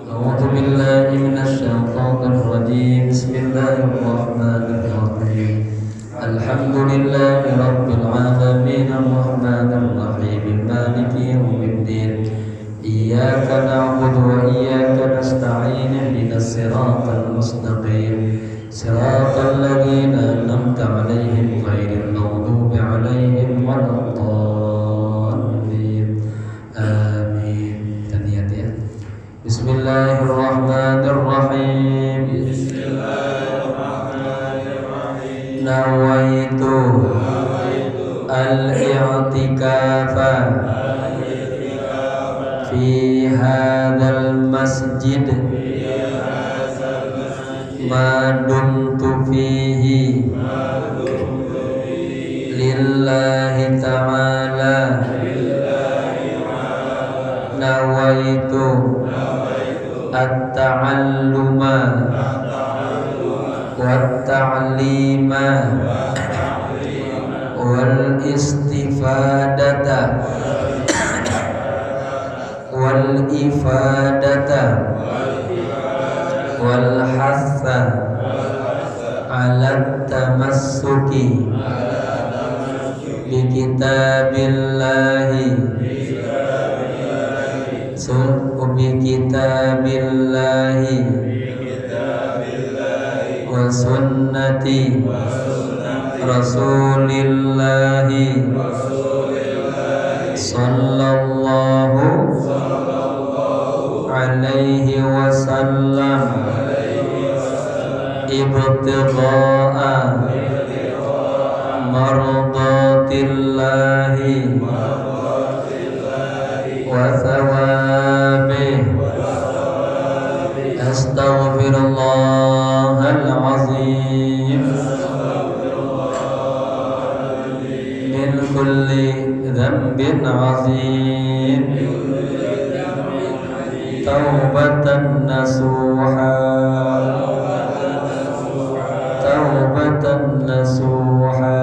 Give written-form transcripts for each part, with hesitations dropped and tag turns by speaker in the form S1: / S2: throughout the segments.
S1: أعوذ بالله من الشيطان الرجيم. بسم الله الرحمن الرحيم. الحمد لله رب العالمين الرحمن الرحيم مالك يوم الدين. إياك نعبد وإياك نستعين اهدنا الصراط المستقيم صراط الذين أنعمت عليهم غير المغضوب عليهم ولا الضالين آمين. Taniyat ya. Bismillahirrahmanirrahim. Bismillahirrahmanirrahim. Nawaitu al-i'tikafa fi hadzal masjid ma dumtu fihi lillahi ta'ala. Nawaitu at-ta'alluma wat-ta'lima wal-istifadata wal-ifadata wal-hassa ala tamassuki bi kitabillahi bi kitabillahi wa sunnati rasulillahi sallallahu alaihi wasallam ibtigha'a mardatillahi wa thawabih. Astaghfirullahal azim min kulli dhanbin azim taubatan nasuha taubatan nasuha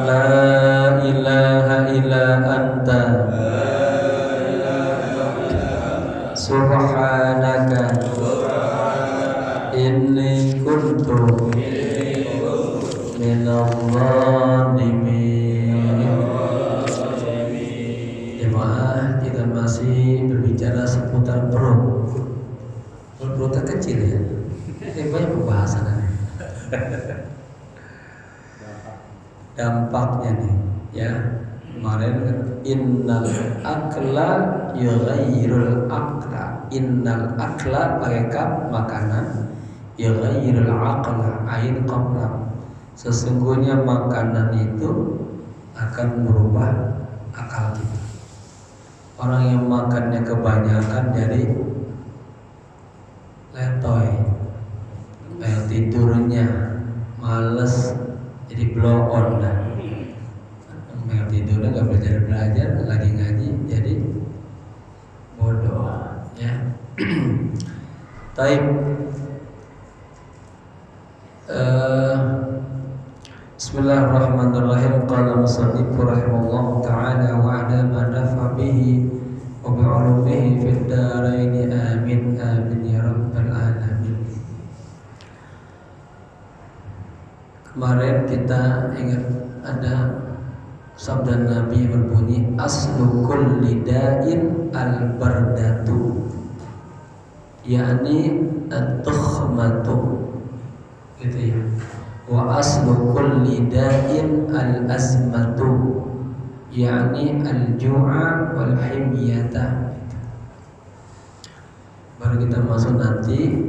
S1: la ilaha illa anta subhanaka inni kuntu minadh dhalimin. Jemaah, kita masih berbicara seputar perut. Perutnya kecil ya. Ini banyak pembahasan. Dampaknya nih, ya. Kemarin kan innal akla yughayyirul akla. Innal akla pakai kaf makanan, yughayyirul aqla ain qabla. Sesungguhnya makanan itu akan merubah akal kita. Orang yang makannya kebanyakan jadi letoy, kayak tidurnya males, jadi blow on dah. Kayak tidurnya nggak belajar, lagi ngaji jadi bodoh, ya. Taib. Bismillahirrahmanirrahim. Qala musannif rahimahullah ta'ala wa ala ma nafa bihi wa bi 'ulumihi fid darain amin amin ya rabbal alamin. Kemarin kita ingat ada sabda Nabi berbunyi aslu kulli da'in al-bardatu, yakni at-tukhmatu, gitu ya. Wa aslu kulli da'in al-azmatu, yakni al-ju'a wal himyata. Baru kita masuk nanti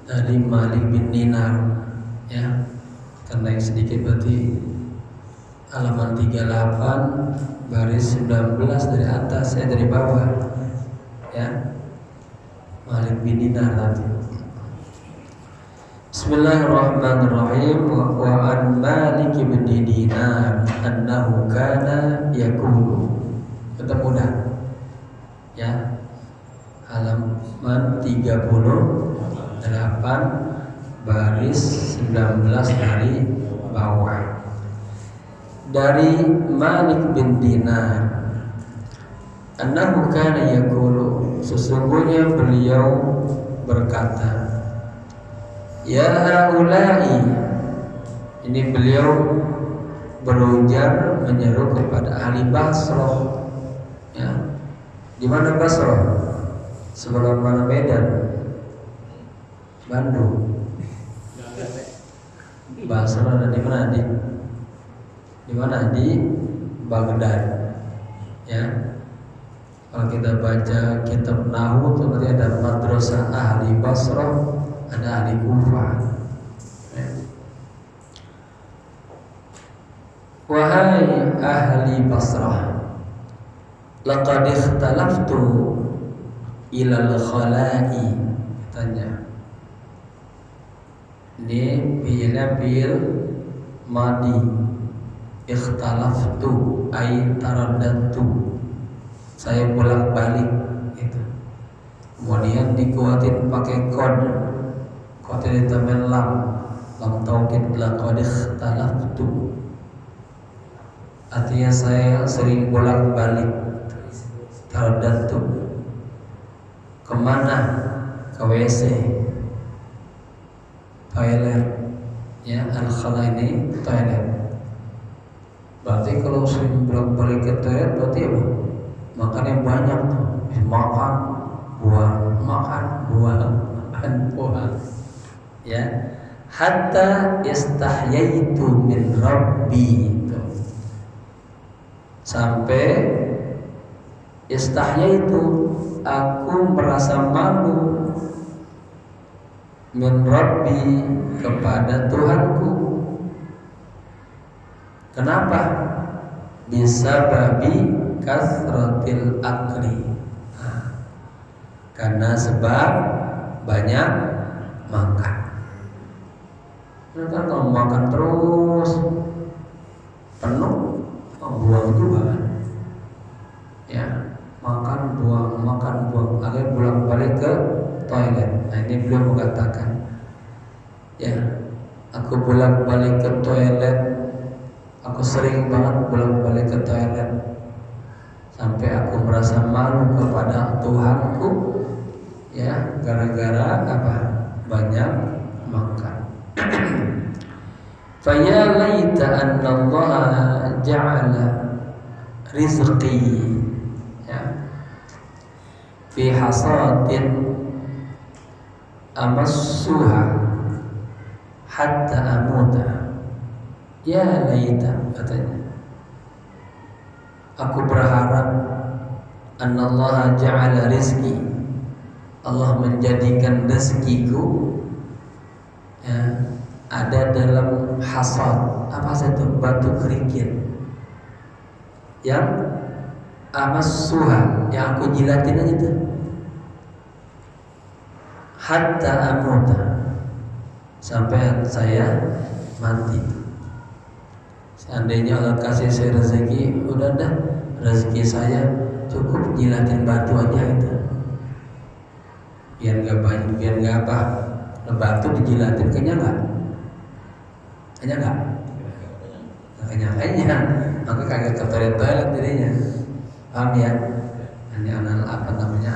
S1: dari Malik bin Dinar, ya. Kita naik sedikit berarti halaman 38 baris 19 dari atas, saya dari bawah, ya. Malik bin Dinar tadi. Bismillahirrahmanirrahim. Wa an Malik bin Dinar annahu kana yaqulu. Kita mudah, ya. Halaman 38 baris 19 dari bawah. Dari Malik bin Dinar, annahu kana yaqulu, sesungguhnya beliau berkata, ya haulai, ini beliau berujar menyeru kepada ahli Basrah. Ya, di mana Basrah? Sebelah mana Medan? Bandung. Basrah ada di mana? Di mana? Di Baghdad. Ya. Kalau kita baca kitab Nahwu itu nanti ada madrasah ahli Basrah, ada ahli Kufah. Ya. Wahai ahli Basrah, laqad ikhtalaftu ilal khala'i, tanya. Ini fi'il madi, ikhtalaftu ay taraddadtu, saya bolak-balik itu. Kemudian dikuatin pakai kod ditambah lam taukid, laqad ikhtalaftu, artinya saya sering bolak-balik. Taraddadtu kemana? Ke WC, toilet. Ya, al-khala ini toilet. Berarti kalau sering bolak-balik ke toilet berarti apa? Makan yang banyak tuh, makan buah. Ya, hatta istahyaitu min rabbi, sampai istahyaitu, aku merasa malu, min rabbi, kepada Tuhanku. Kenapa? Bisa babi kasratil akli, karena sebab banyak makan. Kan kalau makan terus penuh, buang juga kan? Ya, makan buang, akhirnya bolak-balik ke toilet. Nah, ini beliau mengatakan, ya, aku bolak-balik ke toilet, aku sering banget bolak-balik ke toilet, sampai aku merasa malu kepada Tuhanku, ya, gara-gara apa? Banyak makan. Faya laita anna Allah ja'ala rizqi, ya, fi hasatin amassuha hatta amuta. Ya laita, katanya, aku berharap anna Allah ja'ala rizqi, Allah menjadikan rezekiku, ya, ada dalam hasad. Apa itu? Batu kerikil yang amassuha, yang aku jilatin aja tuh, hatta amuta, sampai saya mati. Seandainya Allah kasih saya rezeki, udah dah, rezeki saya cukup jilatin batu aja itu, biar nggak banyak, biar nggak apa, batu dijilatin kenyang nggak? Kenyang nggak? Kenyang, maka kagak ke toilet jadinya. Paham ya? Ini anak apa namanya?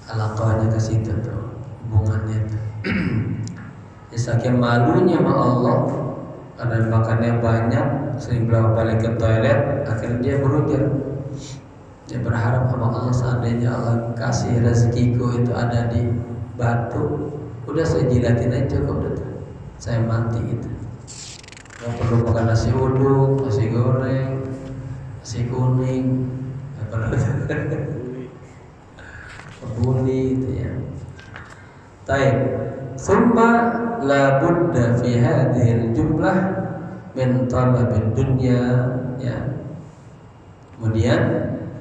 S1: Alaqahnya ke situ tuh, hubungannya tuh. Ya, saking malunya sama Allah karena makannya banyak, sering bolak-balik ke toilet, akhirnya dia berujar, dia berharap sama Allah, seandainya Allah kasih rezekiku itu ada di batu, udah saya jilatin aja cukup, udah saya mati itu. Nggak perlu makan nasi uduk, nasi goreng, nasi kuning, nggak perlu kebuli itu ya. Taib. Summa la budda fi hadhil jumlah min talabid dunya, ya. Kemudian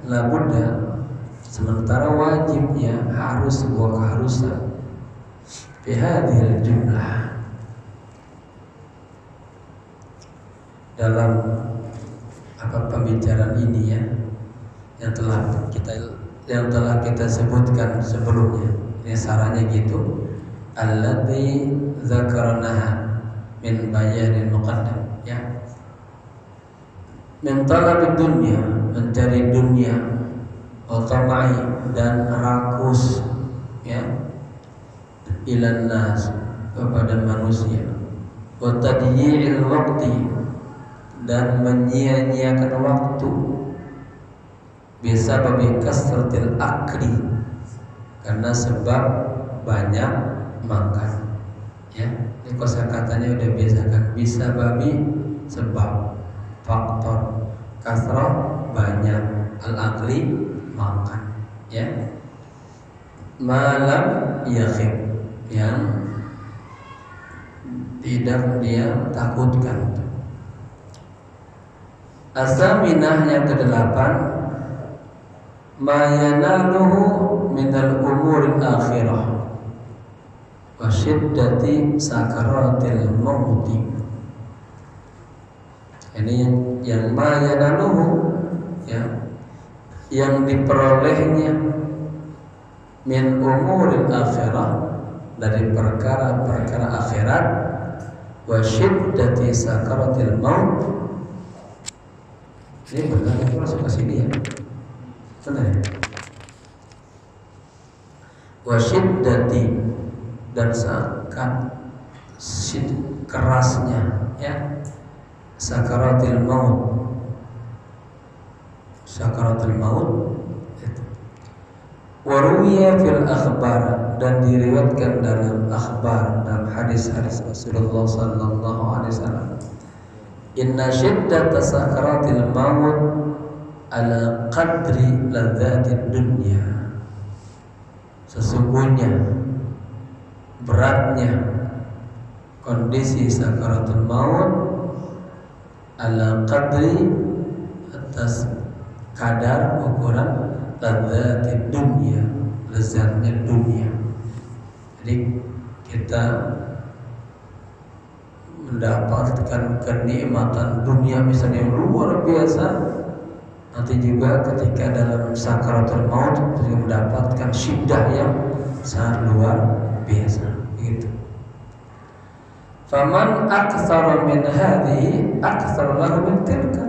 S1: la budda, sementara wajib, ya, harus, sebuah keharusan, fi hadhil jumlah, dalam apa pembicaraan ini, ya, yang telah kita sebutkan sebelumnya. Ini sarannya gitu, allati dzakarnaha min bayanil muqaddam, ya, min talabid dunya, mencari dunia, otomai dan rakus, ya, ilan nas, kepada manusia, wa tadyi'il waqti, dan menyia-nyiakan waktu, bisa babi kasratil akli, karena sebab banyak makan, ya. Ini kosakatanya udah biasakan, bisa babi sebab, faktor, kasrah banyak, al-akli makan, ya. Malam yakhib, yang tidak dia takutkan. As-saminah, yang kedelapan, ma yanaluhu minal umuril akhirah wa syiddati sakaratil mauti. Ini yang ma yanaluhu, ya, yang diperolehnya min umuril akhirah, dari perkara-perkara akhirat, wa syiddati sakaratil maut. Ini benar yang masuk ke sini, ya, benar ya. Wa syiddati, dan sangat kerasnya, ya, sakaratil maut, sakaratul maut. Waruwiya fil akhbar, dan diriwayatkan dalam akhbar, dalam hadis-hadis Rasulullah sallallahu alaihi wasallam, inna syiddata sakaratil maut ala qadri ladzatid dunya. Sesungguhnya beratnya kondisi sakaratul maut ala qadri, atas kadar ukuran ladzatid dunya, lezatnya dunia. Jadi kita mendapatkan kenikmatan dunia misalnya yang luar biasa, nanti juga ketika dalam sakaratul maut juga mendapatkan syiddah yang sangat luar biasa, gitu. Faman aktsara min hadhihi aktsara lahu min tilka.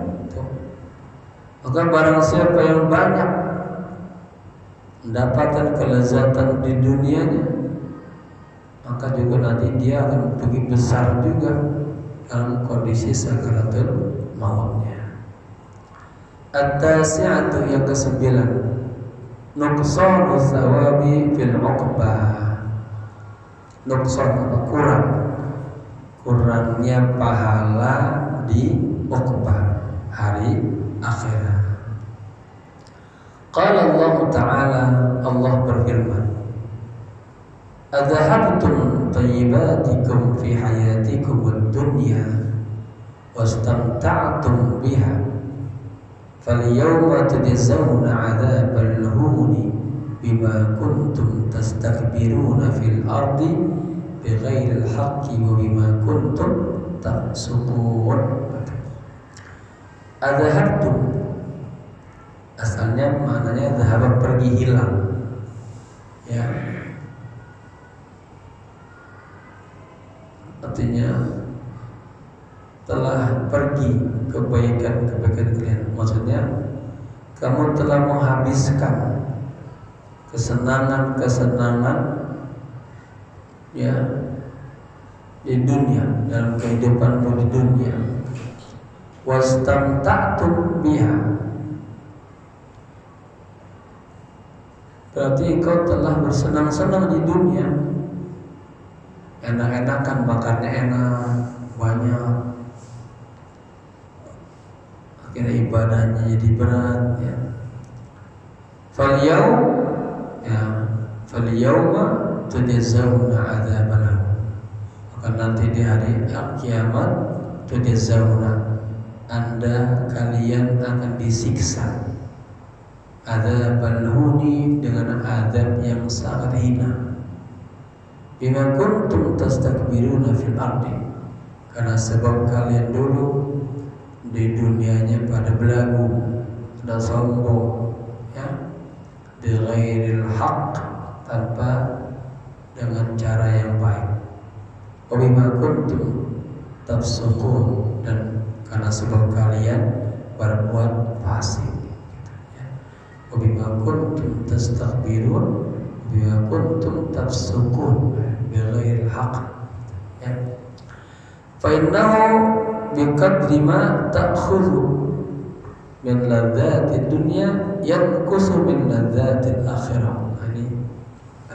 S1: Maka barang siapa yang banyak mendapatkan kelezatan di dunianya, maka juga nanti dia akan begitu besar juga dalam kondisi sakaratul mautnya. At-tasi'atu, yang kesembilan, nuqsanu tsawabi fil uqbah. Nuqsan, kurangnya pahala di uqbah, hari akhirat. Qala Allah Ta'ala, Allah berfirman, adzahabtum thayyibatikum fi hayatikum ad-dunya wastamta'tum biha falyawma tujzawna 'adzabal huni bima kuntum tastakbiruna fil ardi bighairil haqqi wa bima kuntum tafsuqun. Adzahabtum, asalnya maknanya zahaba, pergi, hilang, ya. Artinya telah pergi kebaikan-kebaikan kalian. Maksudnya kamu telah menghabiskan kesenangan-kesenangan, ya, di dunia, dalam kehidupanmu di dunia. Wastamta'tum biha, berarti engkau telah bersenang-senang di dunia, enak-enakan, makannya enak, banyak, akhirnya ibadahnya jadi berat, ya. Falyawma tujzawna 'adzabal hun, maka nanti di hari kiamat, tujzawna, Anda, kalian akan disiksa, adzabal huni, dengan azab yang sangat hina, bima kuntum tastakbiruna fil ardi, karena sebab kalian dulu di dunianya pada belagu, pada sombong, ya, bighairil haqq, tanpa dengan cara yang baik, wa bima kuntum tafsuqun, dan karena sebab kalian berbuat fasik, gitu, ya. wa bima kuntum tastakbirun bima kuntum tafsukun bighairil haqq. Ya. Fa innahu biqadri ma ta'khudhu min ladzati dunya yanqusu min ladzati akhirah. Ini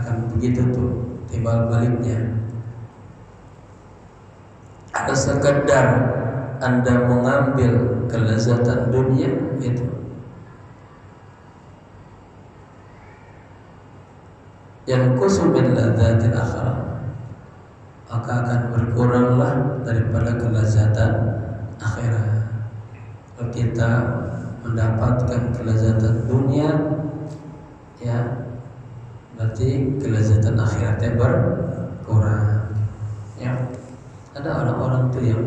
S1: akan begitu tuh timbal baliknya. Ada sekedar Anda mengambil kelezatan dunia itu, yanqusu min ladzatil akhirah, maka akan berkuranglah daripada kelezatan akhirat. Kalau kita mendapatkan kelezatan dunia, ya berarti kelezatan akhiratnya berkurang. Ya, ada orang-orang tuh yang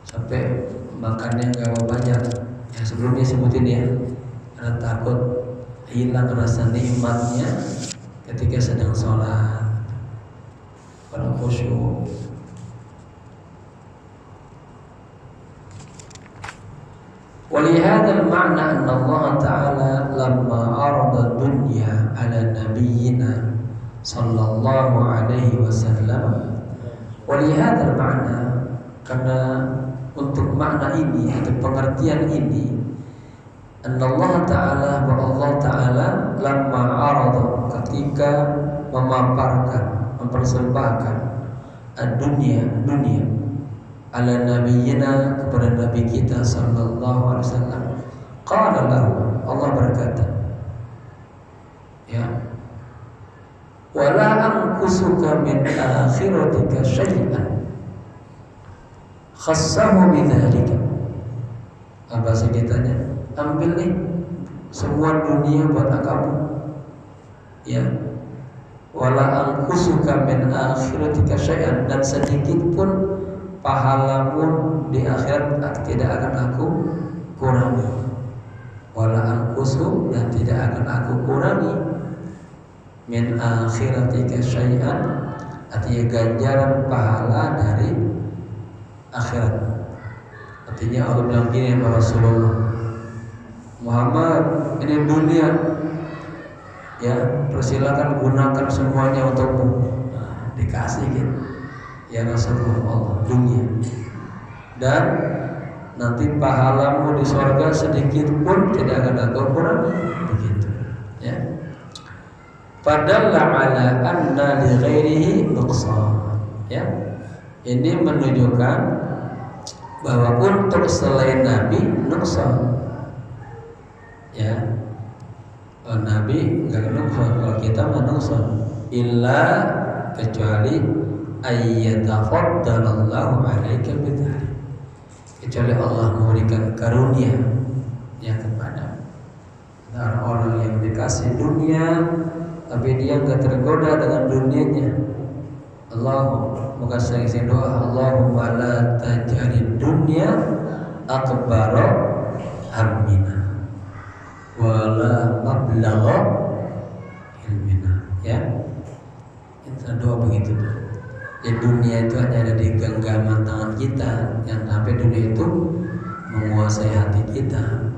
S1: sampai makannya nggak mau banyak. Yang sebelumnya sebutin ya, karena takut hilang rasa nikmatnya ketika sedang sholat, kalau khusyuk. ولهذا المعنى أن الله تعالى لما عرض الدنيا على نبينا صلى الله عليه وسلم ولهذا المعنى, karena untuk makna ini atau pengertian ini, Allah Ta'ala bahwa Allah Ta'ala lamma arada, ketika memaparkan, mempersembahkan dunia ala nabiyina, kepada nabi kita sallallahu alaihi wasallam, qala lahu, Allah berkata, ya, wala anqusuka min akhiratika syai'an khassahu bidzalika. Bahasa kitanya, ambil nih semua dunia buat kamu, ya, wala anqusuka min akhiratika syai'an, dan sedikit pun pahalamu di akhirat tidak akan aku kurangi. Wala anqusu, dan tidak akan aku kurangi, min akhiratika syai'an, artinya ganjaran pahala dari akhirat. Artinya Allah bilang gini ya Rasulullah Muhammad, ini dunia, ya, persilakan gunakan semuanya untukmu. Nah, dikasih gitu ya Rasulullah, dunia, dan nanti pahalamu di surga sedikit pun tidak akan aku kurangi, begitu ya. Padalla ala anna li ghairihi nuqsan, ya, ini menunjukkan bahwa untuk selain Nabi nuqsan, ya. Nabi enggak nuqsan, kalau kita nuqsan, illa kecuali ayyatafaddalallahu alaika bidzalik, kecuali Allah memberikan karunia yang kepada orang yang dikasih dunia tapi dia enggak tergoda dengan dunianya. Maka saya doa, Allahumma la taj'alid dunya akbara hammina wa la mablagha ilmina, ya. Kita doa begitu tuh. Ya, dunia itu hanya ada di genggaman tangan kita, yang sampai dunia itu menguasai hati kita.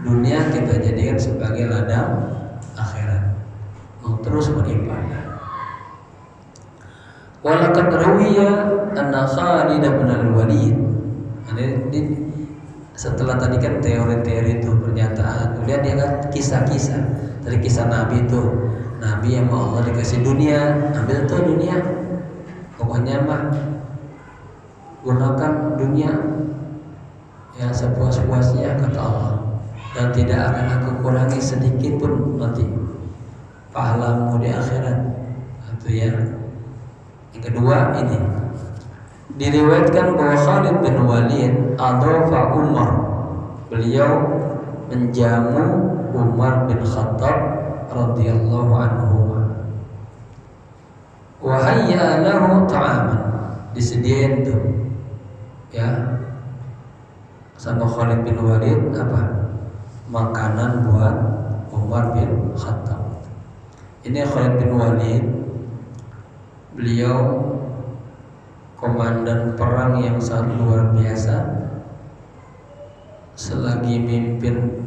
S1: Dunia kita jadikan sebagai ladang akhirat, terus beribadah. Walaqad rawiya anna Khalid bin al-Walid, ini setelah tadi kan teori-teori itu pernyataan, kemudian dia kan kisah-kisah dari kisah Nabi itu. Nabi yang mau Allah dikasih dunia, ambil tuh dunia, pokoknya mah gunakan dunia ya sepuas-puasnya, kata Allah, dan tidak akan aku kurangi sedikit pun nanti pahalamu di akhirat. Itu ya. Yang kedua, ini diriwayatkan bahwa Khalid bin Walid adhafa Umar, beliau menjamu Umar bin Khattab radhiyallahu anhu, wa hayya lahu ta'aman, disediain tuh ya sama Khalid bin Walid apa, makanan buat Umar bin Khattab. Ini Khalid bin Walid, beliau komandan perang yang sangat luar biasa. Selagi mimpin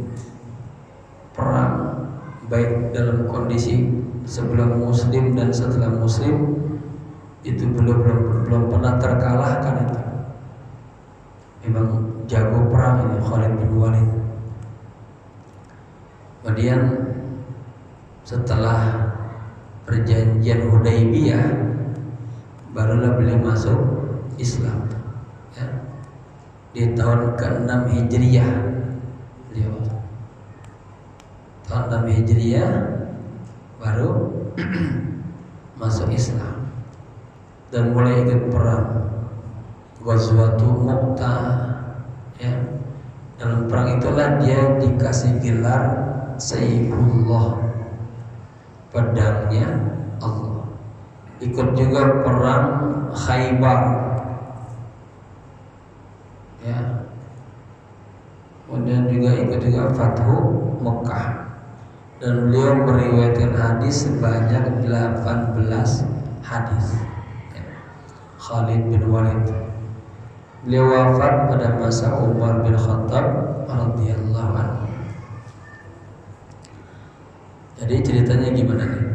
S1: baik dalam kondisi sebelum muslim dan setelah muslim itu belum pernah terkalahkan. Itu memang jago perang ini Khalid bin Walid. Kemudian setelah perjanjian Hudaybiyah barulah beliau masuk Islam ya. Di tahun ke-6 Hijriah beliau tahun 6 Hijriah baru masuk Islam dan mulai ikut perang Ghazwatul Mu'tah ya. Dalam perang itulah dia dikasih gelar Saifullah, pedangnya Allah. Ikut juga perang Khaybar ya. Kemudian juga ikut juga Fathu Mekah. Dan beliau meriwayatkan hadis sebanyak 18 hadis ya. Khalid bin Walid beliau wafat pada masa Umar bin Khattab radhiyallahu anhu. Jadi ceritanya gimana nih?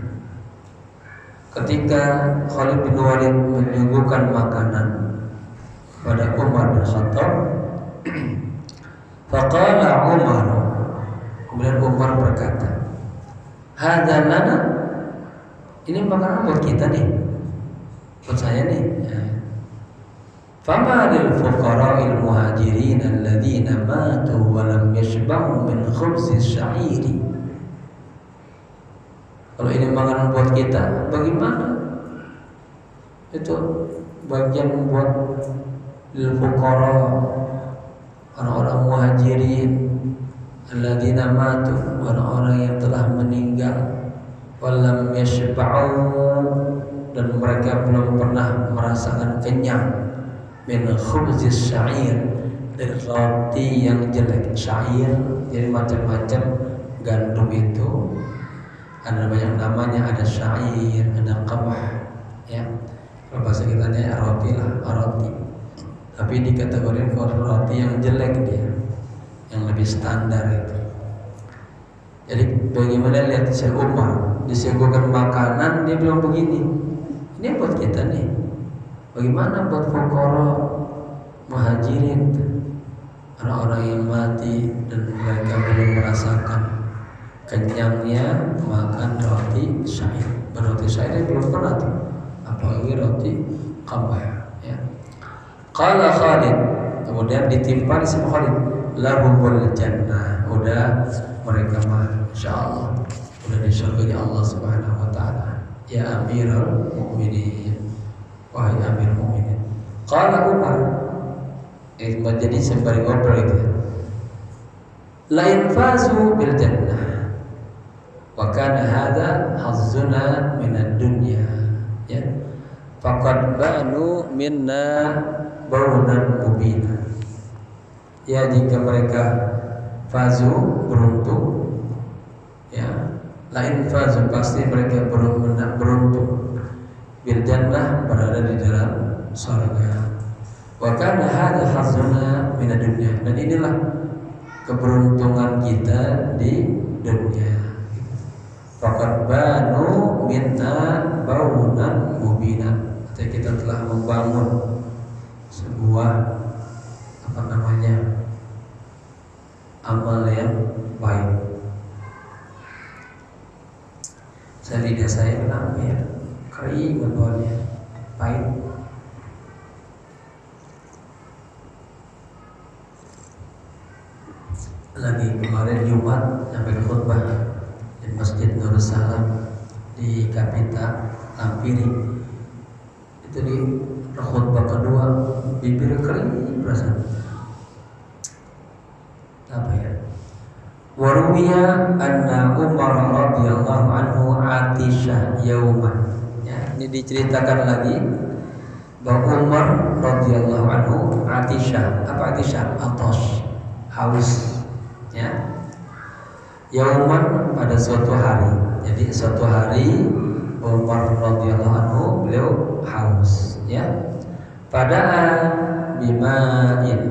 S1: Ketika Khalid bin Walid menyuguhkan makanan kepada Umar bin Khattab, faqala Umar, kemudian Umar berkata, "Hadza lana." Ini makanan buat kita nih. Buat saya nih. Ya. Fama lil fuqara'il muhajirin alladziina matu wa lam yashba'u min khubzis sya'iri. Kalau ini makanan buat kita, bagaimana? Itu bagian buat lil fuqara, orang-orang muhajirin alladzina matu, orang-orang yang telah meninggal, walam yashba'u, dan mereka belum pernah merasakan kenyang, min khubzis sya'ir, dari roti yang jelek. Syair jadi macam-macam gandum itu. Ada banyak namanya, ada syair, ada qamah ya. Kalau bahasa kitanya roti lah, roti. Tapi dikategorikan kalau roti yang jelek dia, yang lebih standar itu. Jadi bagaimana lihat Syekh Umar disuguhkan makanan, dia bilang begini, ini buat kita nih. Bagaimana buat fuqara muhajirin, orang-orang yang mati dan mereka belum merasakan kenyangnya makan roti syair. Roti syair belum pernah tuh, apalagi roti qamah ya. Qala Khalid, kemudian ditimpa di sama Khalid, lahumul jannah, udah mereka mah insyaallah udah di surga Allah Subhanahu wa taala. Ya Amirul Mukminin, wahai Amir Mukminin. Qala Umar, jadi sembari ngobrol itu, la infazu bil jannah wa kana hadza hazzuna minad dunya ya, faqad banu minna baunan mubina. Ya, jika mereka fazu, beruntung ya, lain fazu, pasti mereka beruntung, bil jannah, berada di dalam surga. Wa kana hadza hazzuna minad dunya, dan inilah keberuntungan kita di dunia. Faqad banu minna baunan mubina, kita telah membangun sebuah amal yang baik. Lidah saya kenapa ya? Kering bawahnya, pahit. Lagi kemarin Jumat sampai ke khutbah di Masjid Nurul Salam di Kapita Ampiri. Itu di khutbah kedua, bibir kering perasaan. Apa ya? Waruwiya anna Umar radhiyallahu anhu atisha yauman. Ya, ini diceritakan lagi bahwa Umar radhiyallahu anhu atisha. Apa atisha? Atos, haus. Ya. Yauman, pada suatu hari. Jadi suatu hari Umar radhiyallahu anhu beliau haus, ya. Pada'an bima'in.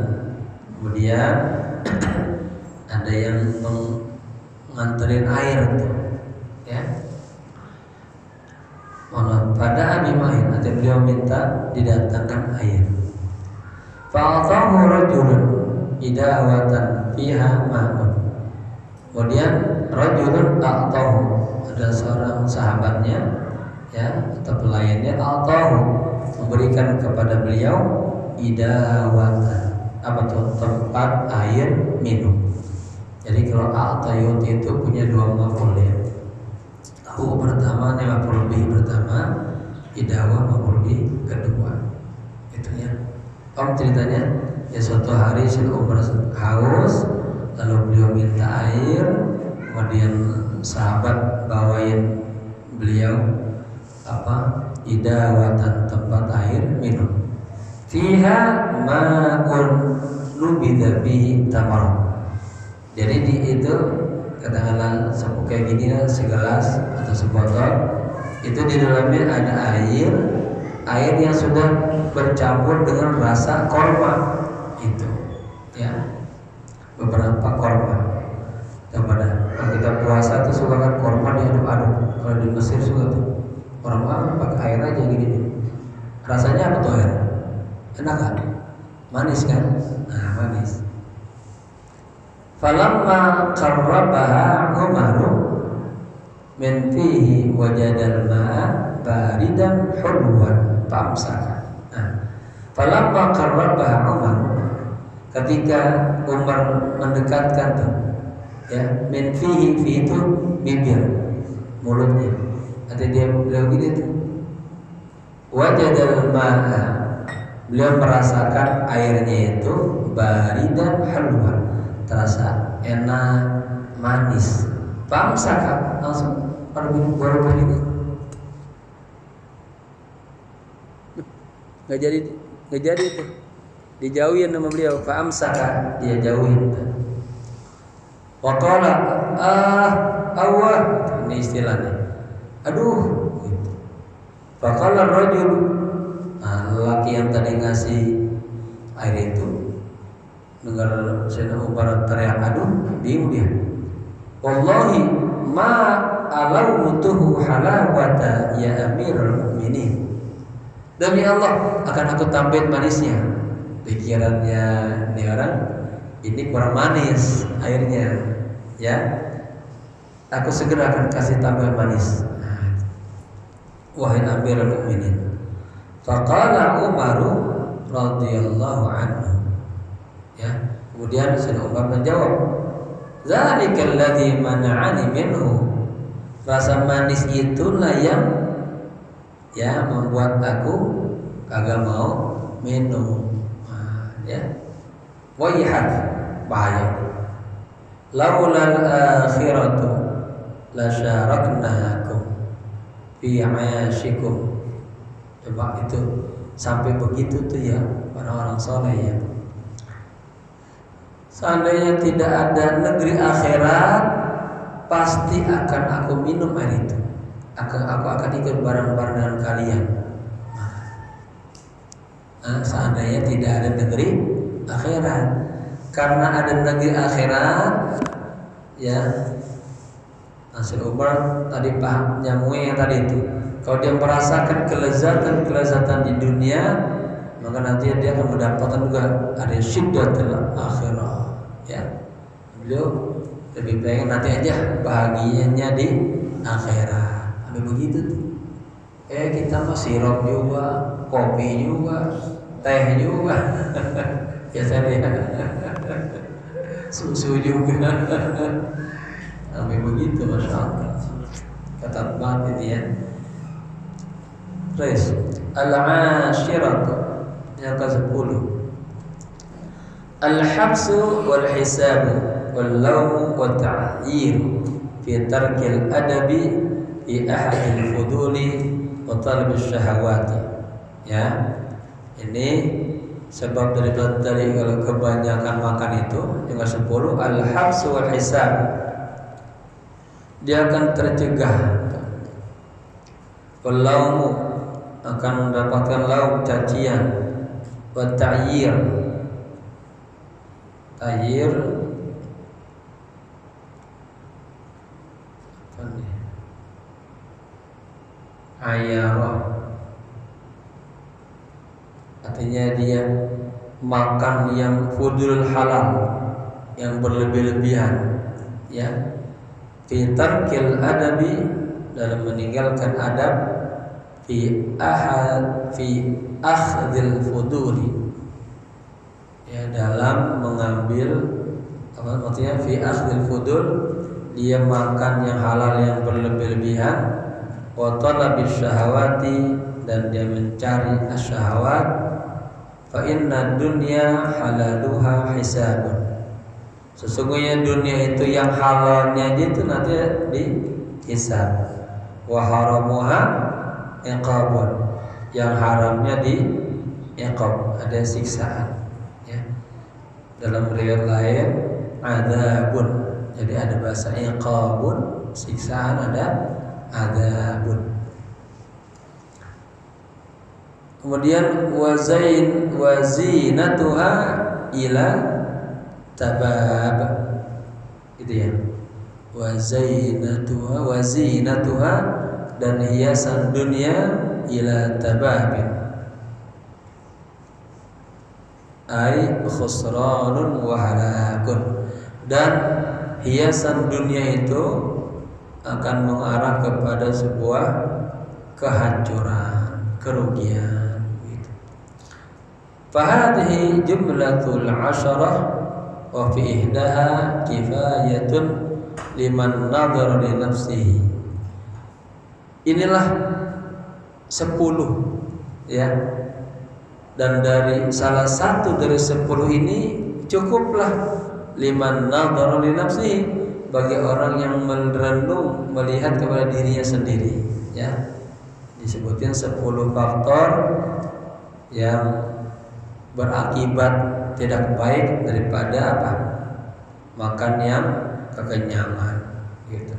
S1: Kemudian ada yang menganterin air tuh. dima'in, atau beliau minta didatangkan air. Fa'atahu rajulun idawatan fiha ma'un. Kemudian rajulun a'tahu, ada seorang sahabatnya ya atau pelayannya, a'tahu, memberikan kepada beliau idawatan, apa tuh, tempat air minum. Jadi kalau a'tayut itu punya dua maf'ul ya. Hu pertama, maf'ul bih pertama, idawa maf'ul bih kedua. Itu ya. Ceritanya ya, suatu hari Syekh Umar haus, lalu beliau minta air, kemudian sahabat bawain beliau idawatan, tempat air minum. Fiha ma'un nubidha bihi tamar. Jadi di itu katakanlah kayak gini lah, segelas atau sebotol, itu di dalamnya ada air yang sudah bercampur dengan rasa korma itu ya, beberapa korma. Kalau kita puasa tuh suka kan korma diaduk-aduk. Kalau di Mesir suka tuh korma pakai air aja gini nih. Rasanya apa tuh air? Enak kan? Manis kan? Nah, manis. Falamma qarrabaha Umaru min fihi wajadal ma'a baridan hulwan famsaka. Falamma qarrabaha Umar, ketika Umar mendekatkan tuh ya, min fihi, fi itu bibir, mulutnya, atau beliau gitu tuh, wajadal ma'a, beliau merasakan airnya itu baridan hulwan, terasa enak, manis. Famsaka, langsung baru ini. Nggak jadi itu, dijauhin sama beliau. Famsaka, dia jauhin. Waqala awah, ini istilahnya, aduh gitu. Faqala rajul, lelaki yang tadi ngasih air itu dengar Sayyidina Umar teriak aduh, bingung dia. Wallahi ma alawtuhu halawata ya Amirul Mukminin. Demi Allah, akan aku tambahin manisnya. Pikirannya ini orang, ini kurang manis airnya ya, aku segera akan kasih tambahan manis. Wahai Amirul Mukminin. Faqala Umaru radhiyallahu anhu ya, kemudian Sayyidina Umar menjawab, zalikal ladzi mana'ani minhu, rasa manis itulah yang ya membuat aku kagak mau minum. Ya, wayhak, bahaya. Laulal akhiratu la syaraknakum fi ayashikum. Coba itu sampai begitu tuh ya orang-orang soleh ya. Seandainya tidak ada negeri akhirat, pasti akan aku minum air itu. Aku akan ikut bareng-bareng dengan kalian. Seandainya tidak ada negeri akhirat, karena ada negeri akhirat, ya. Nasir Umar tadi paham nyamui yang tadi itu. Kalau dia merasakan kelezatan di dunia, maka nanti dia akan mendapatkan juga ada syiddatul akhirah. Ya, beliau lebih pengen nanti aja bahagianya di akhirat. Ada begitu tuh. Kita mah sirup juga, kopi juga, teh juga, biasanya susu juga. Sampai begitu, masya Allah. Ketat banget ini ya. Terus al-ashiratu yang ke-10, al-habsu wal hisabu wal lawmu wa ta'yir fi tarkil adabi fi ahadil fuduli wa talab syahawati. Ya, ini sebab dari kalau kebanyakan makan itu. Yang ke-10, al-habsu wal hisab, dia akan tercegah. Wal lawmu, akan mendapatkan lauk, cacian. Wa ta'yir, ta'yir ayarah, artinya dia makan yang fudul halal, yang berlebih-lebihan, ya. Fi tarkil adabi, dalam meninggalkan adab, fi akhdil fuduli, ya, dalam mengambil apa maksudnya fi akhdil fudul, dia makan yang halal yang berlebih-lebihan, wa talabis syahawati, dan dia mencari asyahawat, fa inna dunya halaluha hisabun, sesungguhnya dunia itu yang halalnya itu nanti dihisab, wa haramuha iqabun, yang haramnya di iqab, ada siksaan, ya. Dalam riwayat lain adzabun, jadi ada bahasa iqabun, siksaan, ada adzabun. Kemudian wazinatuha ila tabab, gitu ya. Wazinatuha, dan hiasan dunia ila tababin, ay khusranun wa halakun, dan hiasan dunia itu akan mengarah kepada sebuah kehancuran, kerugian, gitu. Fahadhihi jumlatul asyarah wa fi ihdaha kifayatun liman nadhara li nafsihi. Inilah 10, ya. Dan dari salah satu dari 10 ini cukuplah liman nadhara li nafsihi, bagi orang yang merenung, melihat kepada dirinya sendiri, ya. Disebutin 10 faktor yang berakibat tidak baik daripada apa? Makan yang kekenyangan, gitu.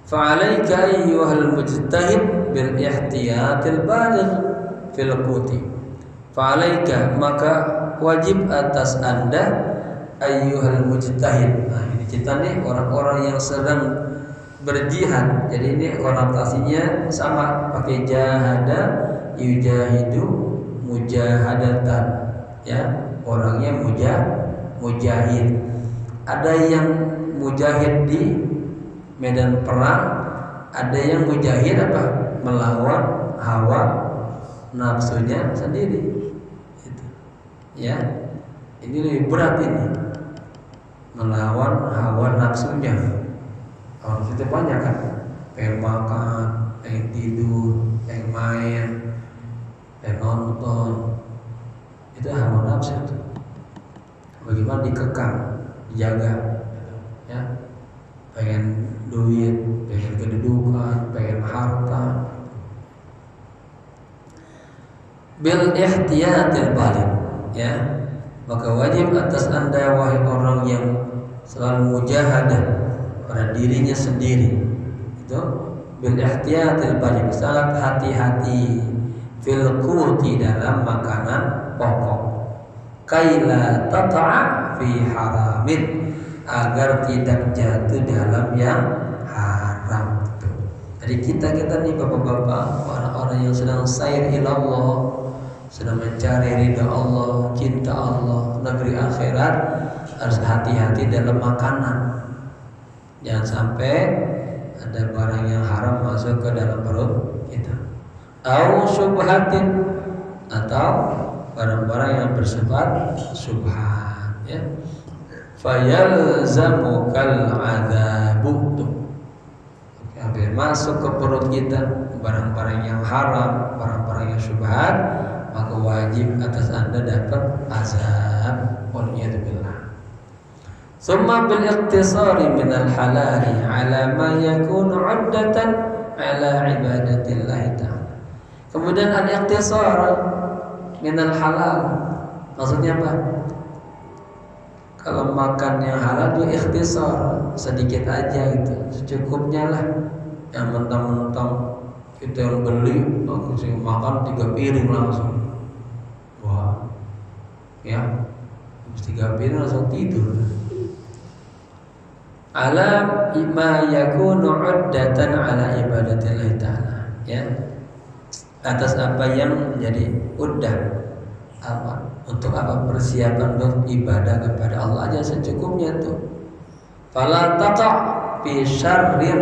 S1: Fa'alaika ayyuhal mujtahid bil ihtiyatil baligh fil quti. Fa'alaika, maka wajib atas Anda, ayyuhal mujtahid. Nah, ini kita nih orang-orang yang sedang berjihad. Jadi ini konotasinya sama, pakai jahada, yujahidu, mujahadatan, ya. Orangnya mujahid. Ada yang mujahid di medan perang, ada yang mujahid apa? Melawan hawa nafsunya sendiri. Itu, ya. Ini lebih berat ini, melawan hawa nafsunya. Hawa nafsu itu banyak kan, pengen makan, pengen tidur, pengen main, pengen nonton. Itu hawa nafsu itu. Bagaimana dikekang, dijaga, ya. Pengen duit, pengen kedudukan, pengen harta. Bil ihtiyatil baligh, ya. Maka wajib atas Anda, wahai orang yang selalu mujahadah pada dirinya sendiri, itu bil ihtiyatil baligh, sangat hati-hati, fil quti, dalam makanan pokok, kaila tata'a fi haramin, agar tidak jatuh dalam yang haram. Jadi kita nih bapak-bapak, orang-orang yang sedang sair ilallah, sedang mencari ridha Allah, cinta Allah, negeri akhirat, harus hati-hati dalam makanan. Jangan sampai ada barang yang haram masuk ke dalam perut kita. Au syubhatin, atau barang-barang yang bersifat syubhat, ya. Fayalzamukal adzabu, sampai masuk ke perut kita barang-barang yang haram, barang-barang yang syubhat, maka wajib atas Anda dapat azab. Waliyadzubillah. Summa bil iqtisari minal halali ala ma yakunu 'uddatan ala ibadatillah ta'ala. Kemudian al-iqtisar minal halal, maksudnya apa? Kalau makan yang halal itu ikhtisar, sedikit aja gitu, secukupnya lah. Yang mentang-mentang kita yang beli, makan 3 piring langsung. Wah, ya, 3 piring langsung tidur. Ala ma yakunu 'uddatan ala ibadatillah ta'ala, ya. Atas apa yang menjadi uddah, Untuk apa? Persiapan beribadah kepada Allah aja secukupnya tuh. Fala taqa' fi syarrin,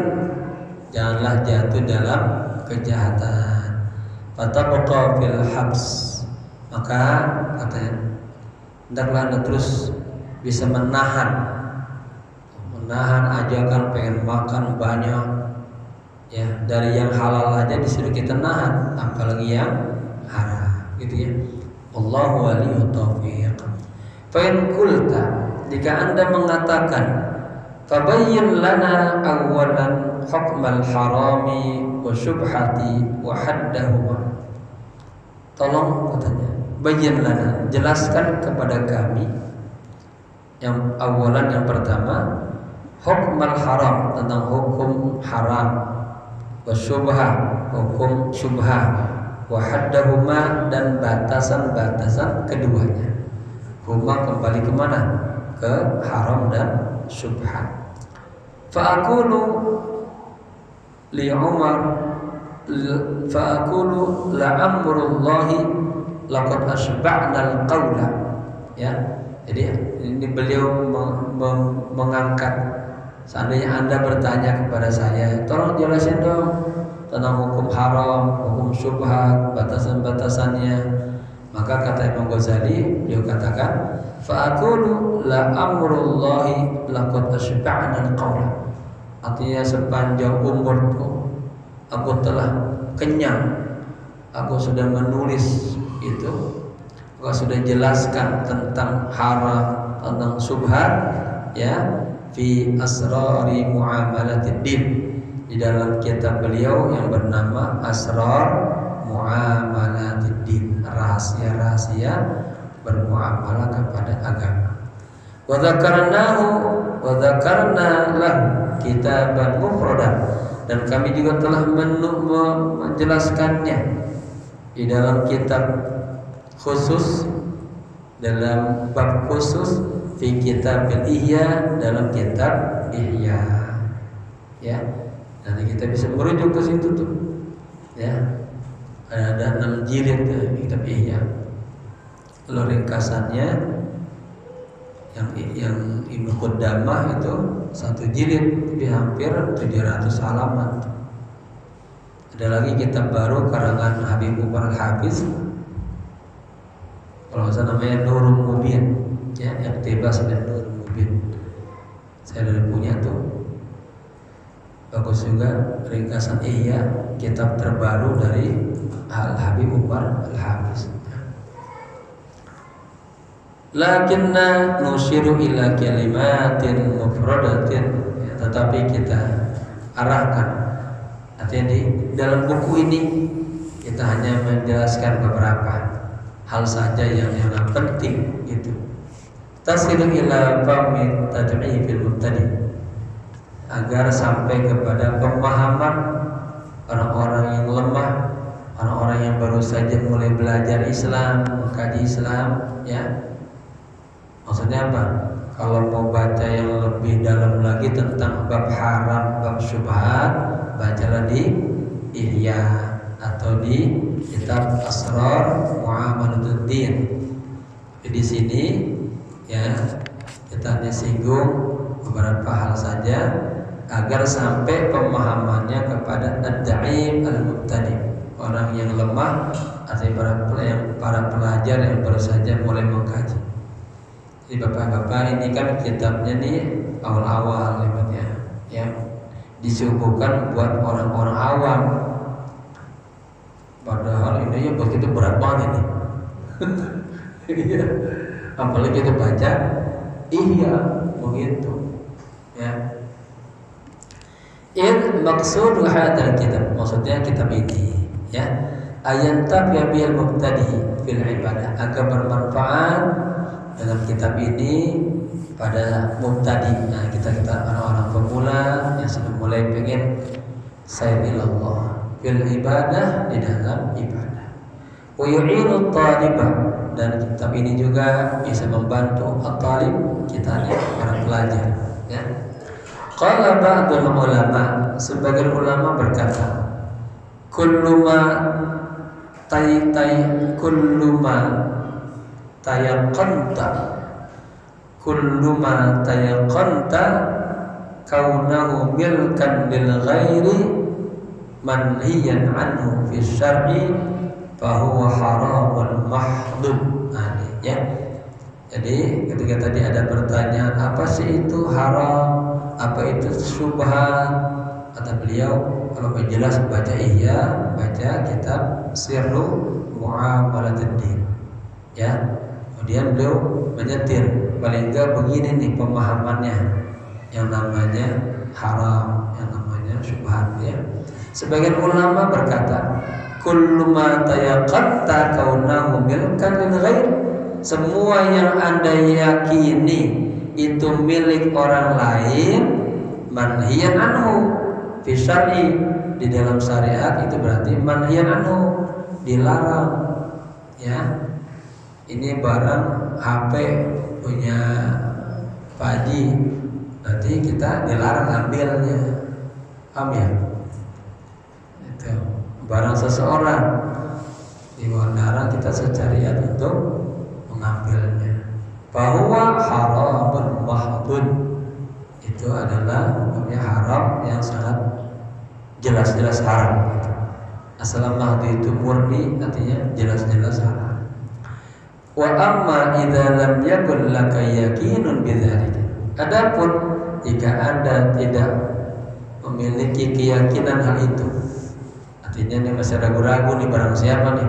S1: janganlah jatuh dalam kejahatan. Fatabqa fil habs, maka katanya hendaklah Anda terus bisa menahan ajakan pengen makan banyak, ya, dari yang halal aja disuruh kita nahan, apalagi yang haram, gitu ya. Allahu waliyut taufiq. Fa in qulta, jika Anda mengatakan, fabayyin lana awwalan hukmal harami wa syubhati wa haddahuma, tolong katanya, bayyin lana, jelaskan kepada kami yang awalan, yang pertama, hukmal haram, tentang hukum haram, wa syubhah, hukum syubhah, wa haddahuma, dan batasan-batasan keduanya. Huma kembali kemana? Ke haram dan syubhat. Fa'akulu li Umar, fa'akulu la'amrullahi laqad asba'na al-qawla, ya. Jadi ini beliau mengangkat, seandainya Anda bertanya kepada saya, tolong jelasin dong tentang hukum haram, hukum syubhat, batasan-batasannya, maka kata Imam Ghazali, beliau katakan, fa'akulu la amrullahi laqad asba'na al-qawla, artinya sepanjang umurku aku telah kenyang, aku sudah menulis itu, aku sudah jelaskan tentang haram, tentang syubhat, ya, fi asrari muamalatid din, di dalam kitab beliau yang bernama Asrar Muamalatid Din, rahasia-rahasia bermuamalah kepada agama. Wa dzakarna lahu kitaban mufradan, dan kami juga telah menjelaskannya di dalam kitab khusus, dalam bab khusus, fi kitab Ihya, dalam kitab Ihya, ya. Nanti kita bisa merujuk ke situ tuh, ya. Ada 6 jilid kitab Ihya. Kalau ringkasannya yang Ibnu Qudamah itu 1 jilid, jadi hampir 700 halaman. Ada lagi kitab baru karangan Habib Umar Al-Hafiz, kalau saya namanya Nurul Mubin, ya, Iqtibas bin Nurul Mubin. Saya udah punya tuh. Bagus juga ringkasan Ihya, kitab terbaru dari Al-Habib Umar Al-Hafiz. Lakinna nushiru ila kalimatin mufradatin, ya, tetapi kita arahkan, artinya di dalam buku ini kita hanya menjelaskan beberapa hal saja yang penting gitu. Tasilu ila fahmi tad'ifil mubtadi, agar sampai kepada pemahaman orang-orang yang lemah, orang-orang yang baru saja mulai belajar Islam, mengkaji Islam, ya. Maksudnya apa? Kalau mau baca yang lebih dalam lagi tentang bab haram, bab syubhat, bacalah di Ihya atau di kitab Asrar Muamalatud Din. Di sini, ya, kita hanya singgung beberapa hal saja agar sampai pemahamannya kepada ad-da'im al-mubtadi, orang yang lemah, artinya para pelajar yang baru saja mulai mengkaji. Jadi bapak-bapak, ini kan kitabnya nih awal-awal ya, disuguhkan buat orang-orang awam. Padahal ini ya begitu berat banget nih. Apalagi kita baca Ihya begitu, ya. Maksud hadzal kitab, maksudnya kitab ini, ya, ayantafi bil mubtadi fil ibadah, agar bermanfaat dalam kitab ini pada mubtadi. Nah, kita orang-orang pemula yang sudah mulai pengen sayr ilallah fil ibadah, di dalam ibadah. Wa yu'inu talibah, dan kitab ini juga bisa membantu at-talib, kita para pelajar, ya. Qala ba'dul ulama, sebagian ulama berkata, kulluma tayaqqanta kullu ma tayaqqanta kaunahu milkan lil ghairi manhiyan anhu fi syar'i fahuwa haramun mahdud. Ya. Jadi ketika tadi ada pertanyaan apa sih itu haram, apa itu syubhat, kata beliau kalau mau jelas baca baca kitab Sirru Muamalatud-Din. Ya. Kemudian beliau menyetir paling enggak begini nih pemahamannya, yang namanya haram, yang namanya syubhat ya. Sebagian ulama berkata, kullu ma tayaqqanta kaunahu milkan lil ghair, semua yang Anda yakini itu milik orang lain, manhiyan anhu fi syar'i, di dalam syariat itu berarti manhiyan anhu, dilarang ya. Ini barang HP punya Pak Haji, nanti kita dilarang ambilnya, paham ya? Itu barang seseorang dilarang kita secara untuk mengambilnya. Bahwa haramun mahdud, itu adalah hukumnya haram yang sangat jelas-jelas haram. Asal mahdi itu murni, artinya jelas-jelas haram. Wa amma idza lam yakun laka yakinun bidzalika, adapun jika Anda tidak memiliki keyakinan hal itu, artinya ini masih ragu-ragu nih barang siapa nih,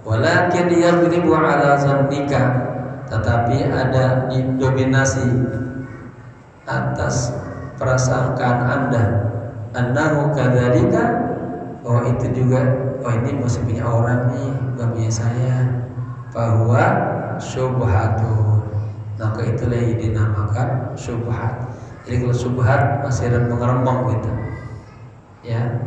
S1: walakin yadribu ala zannika, tetapi ada dominasi atas prasangkaan Anda, annahu kadzalika, bahwa itu juga, oh ini masih punya orang nih, bukan punya saya, bahwa syubhatun, maka itulah yang dinamakan syubhat. Jadi kalau syubhat masih ada mengerembang gitu ya,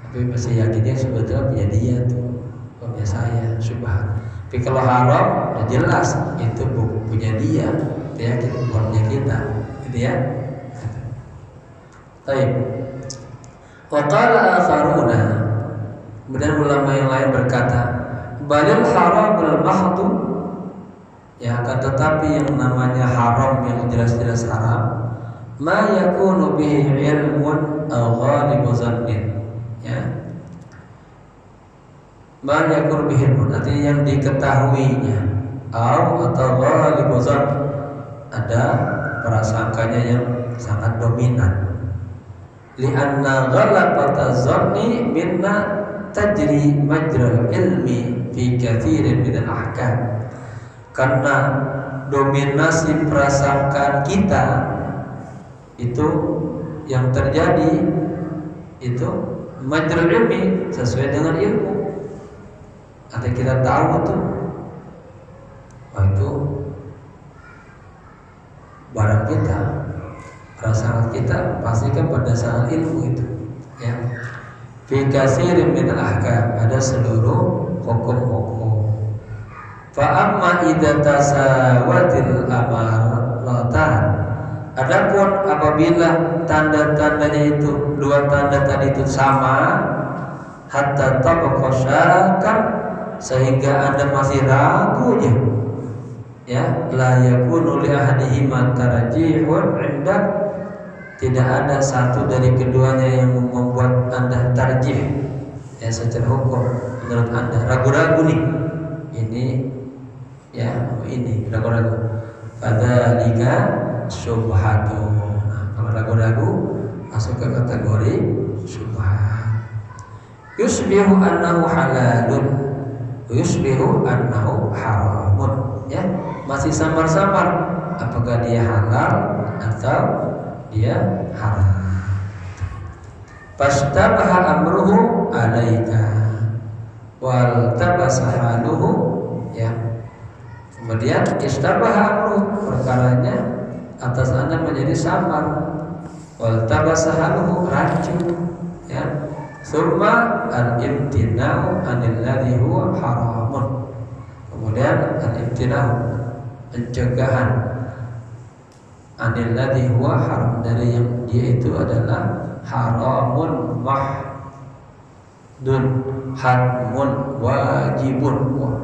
S1: tapi masih yakinnya sebetulnya punya dia tuh, punya saya, syubhat. Tapi kalau haram udah jelas itu punya dia, ya kita bukan punya kita, gitu ya. Baik. Wa qala akharuna, kemudian ulama yang lain berkata, balil haramul mahdu, ya, akan tetapi yang namanya haram yang jelas-jelas haram, ma yakunu bihi ilmun aw ghalibu zannin, ya, ma yakunu bihi ilmun, artinya yang diketahuinya, atau ghalibu zann, ada prasangkanya yang sangat dominan. Li'anna ghalabata zanni minna tajri majral ilmi fi katsirin min al-ahkam, karena dominasi prasangkaan kita itu yang terjadi itu majral ilmi, sesuai dengan ilmu. Artinya kita tahu tuh, oh itu barang kita, prasangkaan kita pastikan berdasarkan ilmu itu ya. Fi katsirin min al-ahkam, ada seluruh hukum-hukum. Fa amma idza tasawatil amaratan, adapun apabila tanda-tandanya itu, dua tanda tadi itu sama, hatta tabaqasyakan, sehingga Anda masih ragu ya, la yakunu li ahadihima tarjihun indak, tidak ada satu dari keduanya yang membuat Anda tarjih ya secara hukum menurut Anda, ragu-ragu nih, ini ya, ini ragu-ragu, fadzalika syubhatun. Nah, kalau ragu-ragu masuk ke kategori syubhat. Yusbihu annahu halalun, yusbihu annahu haramun, ya, masih samar-samar apakah dia halal atau dia haram. Fastabaha amruhu alaika wal tabasa haluhu, ya, kemudian istabaha amruhu, perkaranya atas Anda menjadi samar, wal tabasa haluhu, rancu ya, summa al-imtina'u anil ladzi huwa haramun, kemudian al-imtina'u, pencegahan, anil ladzi huwa haram, dari yang dia itu adalah haramun mahdun, hadmun wajibun. Wah,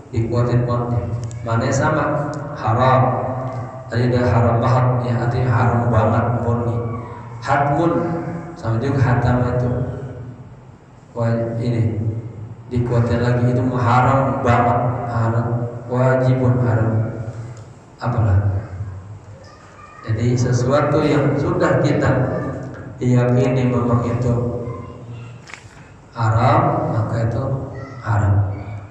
S1: dikuatin banget. Mana sama haram. Tadi ada haram banget ya, artinya haram banget murni. Hatmun sama juga hatam itu. Wah ini dikuatkan lagi itu haram banget, haram wajibun haram. Apalah. Jadi sesuatu yang sudah kita yakini memang itu haram, maka itu haram.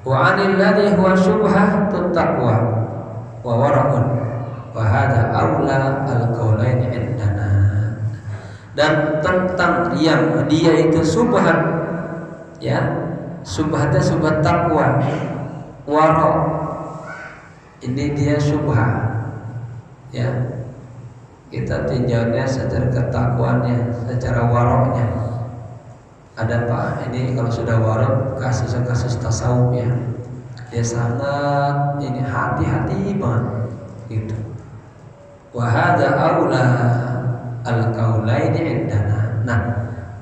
S1: Wa 'anil ladzi huwa syubhatut taqwa wa wara'un wa hadza aula al-qaulain indana. Dan tentang yang dia itu subhat, ya, subhatnya subhat taqwa, wara, ini dia subhat, ya. Kita tinjaunya secara ketakwaannya, secara waroknya. Ada Pak, ini kalau sudah warok kasus-kasus tasawuf ya, dia sangat ini hati-hati banget gitu. Wa hadza aula al-qaulaini indana. Nah,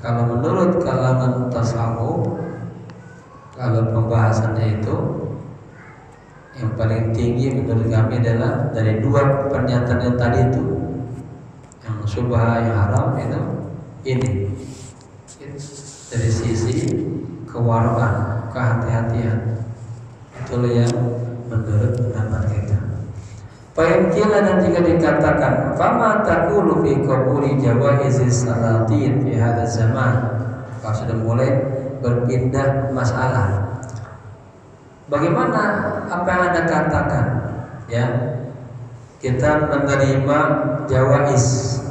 S1: kalau menurut kalangan tasawuf, kalau pembahasannya itu yang paling tinggi menurut kami adalah dari dua pernyataan yang tadi itu, yang syubhat yang haram itu ini dari sisi kewaraan, kehati-hatian, itulah yang menurut pendapat kita. Fa'inkilah dan jika dikatakan fama taqulu fi qabuli jawaizis salatin fi hadha zaman, kalau sudah mulai berpindah masalah. Bagaimana apa yang Anda katakan? Ya, kita menerima jawaiz,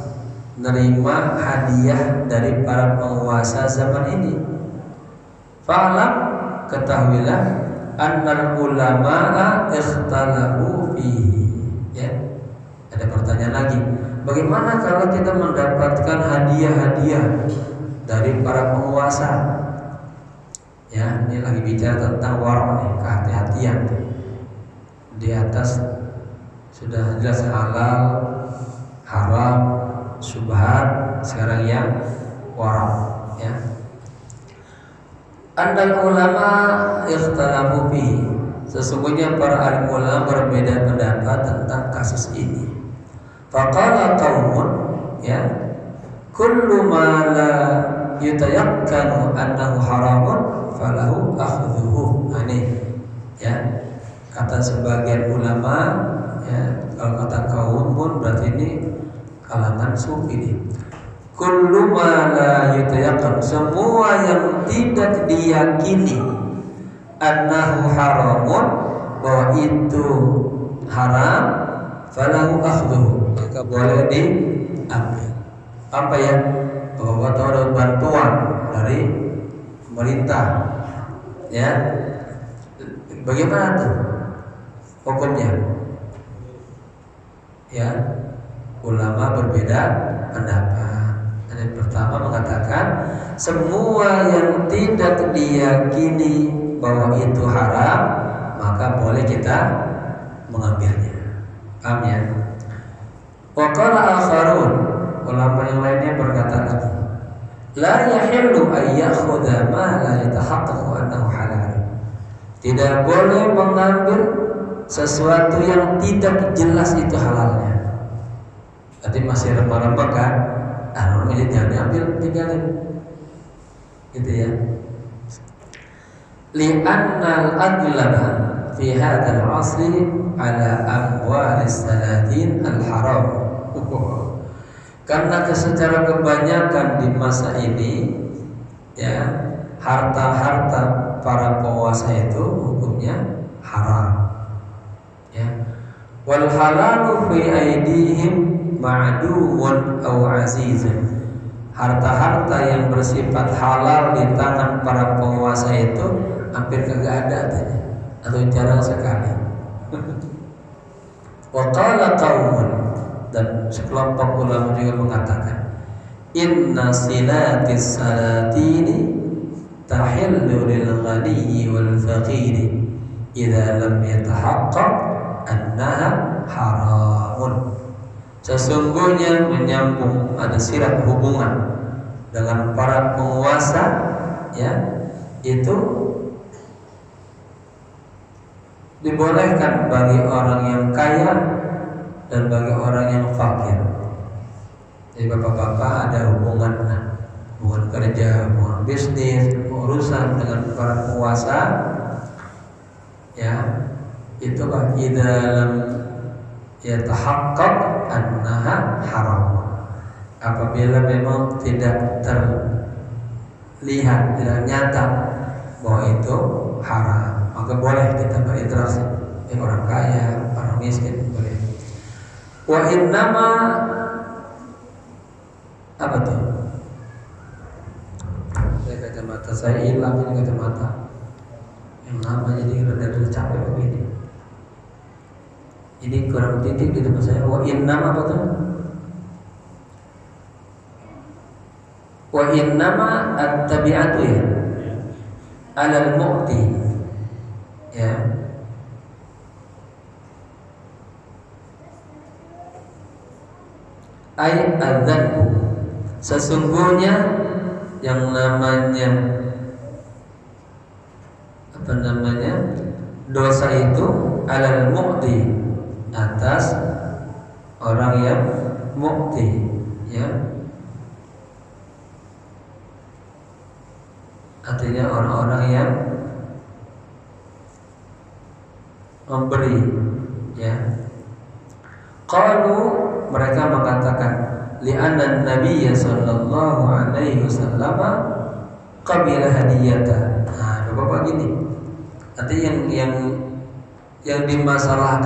S1: menerima hadiah dari para penguasa zaman ini. Fa'lam, ketahuilah, annal ulama'a ikhtalafu fihi. Ya, ada pertanyaan lagi. Bagaimana kalau kita mendapatkan hadiah-hadiah dari para penguasa? Ya, ini lagi bicara tentang warok nih, kehati-hatian. Di atas sudah jelas halal, haram, syubhat, sekarang yang warok, ya. Andal ulama ikhtalafu fi, sesungguhnya para alim ulama berbeda pendapat tentang kasus ini. Faqala qaumun, ya, kullu ma la yutayakkanu annahu haramun falahu akhdhuhu. Ini ya, kata sebagian ulama, ya, kalau kata kaum pun berarti ini kalangan sufi ini. Kullu ma la yutayaqqan, semua yang tidak diyakini annahu haramun, bahwa itu haram, falahu akhdhuhu, maka boleh diambil. Apa ya? Bahwa ada bantuan dari pemerintah, ya. Bagaimana tuh hukumnya? Ya, ulama berbeda pendapat. Yang pertama mengatakan semua yang tidak diyakini bahwa itu haram, maka boleh kita mengambilnya. Paham ya? Wa qala akharun, ulama yang lainnya berkata lagi, la yahillu ay ya'khudha ma la yatahaqqaqu annahu halal. Tidak boleh mengambil sesuatu yang tidak jelas itu halalnya. Berarti masih rembak-rembak kan? Orang ini jangan diambil, tinggalin. Gitu ya. Li'annal aglaba fi hadzal 'asri ala amwalis salatin al-haram. Karena secara kebanyakan di masa ini, ya, harta-harta para penguasa itu hukumnya haram. Ya. Wal halalu fi aidihim ma'dumun aw azizun. Harta-harta yang bersifat halal di tangan para penguasa itu hampir kagak ada tanya, atau jarang sekali. Wa qala qaumun, dan sekelompok ulama juga mengatakan, inna silatis salatini tahillu lil ghaniyyi wal faqiri idza lam yatahaqqaq annaha haramun. Sesungguhnya menyambung, ada sirat hubungan dengan para penguasa, ya, itu dibolehkan bagi orang yang kaya dan bagi orang yang fakir. Jadi bapak-bapak ada hubungan kerja, hubungan bisnis, urusan dengan para penguasa, ya itu bagi dalam yatahaqqaq annaha haram. Apabila memang tidak terlihat, tidak nyata bahwa itu haram, maka boleh kita berinteraksi dengan orang kaya, orang miskin, boleh. Wa innama apa tuh? Kacamata saya hilang ini, kacamata yang lama jadi rada capek begini. Ini kurang titik di tempat saya. Wa innama apa tuh? Wa innama at-tabi'atu ya alal mu'ti, ya. Ay adzanbu, sesungguhnya yang namanya dosa itu alal mu'ti, atas orang yang mu'ti, ya. Artinya orang-orang yang memberi, ya. Qalu, mereka mengatakan, li'anna Nabiya sallallahu alaihi wasallam qabila hadiyata. Nah, Bapak gini. Artinya yang dimasalahkan